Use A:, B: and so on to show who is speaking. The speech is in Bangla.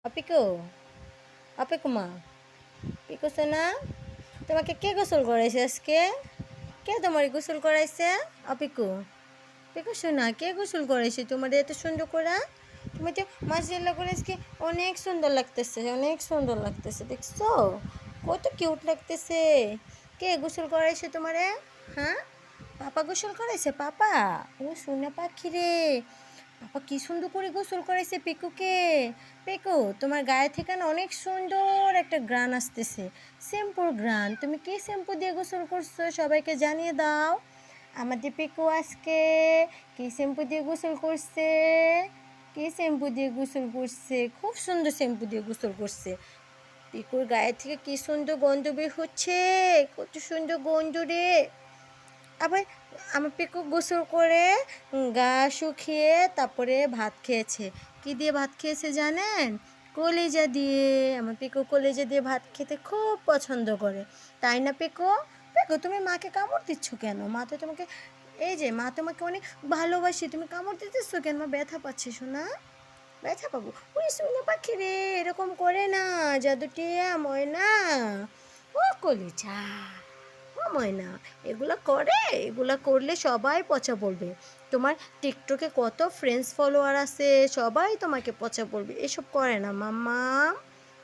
A: অপিকো, অপিকো মা, পিকো সোনা, তোমাকে কে গোসল করাইছে আজকে? কে তোমার গোসল করাইছে? অপিকো, পিকো সোনা, কে গোসল করাইছে তোমার এত সুন্দর করে? তুমি তো মাশাআল্লাহ করে আজকে অনেক সুন্দর লাগতেছে, অনেক সুন্দর লাগতেছে, দেখছো কত কিউট লাগতেছে। কে গোসল করাইছে তোমারে? হ্যাঁ, পাপা গোসল করাইছে? পাপা, ও সোনা পাখি রে, পাপা কি সুন্দর করে গোসল করাইছে পিকুকে। পিকু, তোমার গায়ে থেকে না অনেক সুন্দর একটা গ্রান আসতেছে, শ্যাম্পুর গ্রান। তুমি কি শ্যাম্পু দিয়ে গোসল করছো সবাইকে জানিয়ে দাও। আমাদের পিকু আজকে কি শ্যাম্পু দিয়ে গোসল করছে? কি শ্যাম্পু দিয়ে গোসল করছে? খুব সুন্দর শ্যাম্পু দিয়ে গোসল করছে। পিকুর গায়ে থেকে কি সুন্দর গন্ধ বের হচ্ছে, কত সুন্দর গন্ধ রে। আবার আমার পিকু গোসল করে গা শুকিয়ে তারপরে ভাত খেয়েছে। কি দিয়ে ভাত খেয়েছে জানেন? কলিজা দিয়ে। আমার পিকু কলিজা দিয়ে ভাত খেতে খুব পছন্দ করে, তাই না পিকু? পিকু, তুমি মাকে কামড় দিচ্ছ কেন? মা তো তোমাকে, এই যে মা তোমাকে অনেক ভালোবাসি, তুমি কামড় দিতেছো কেন? মা ব্যথা পাচ্ছে শোনা, ব্যথা পাবো। ওই শুনে পাখি রে, এরকম করে না, জাদুটিয়া ময়না, ও কলিজা, ও ময়না, এগুলো করে, এগুলো করলে সবাই পচা বলবে। তোমার টিকটকে কত ফ্রেন্ডস ফলোয়ার আছে, সবাই তোমাকে পচা বলবে, এসব করে না মাম্মা।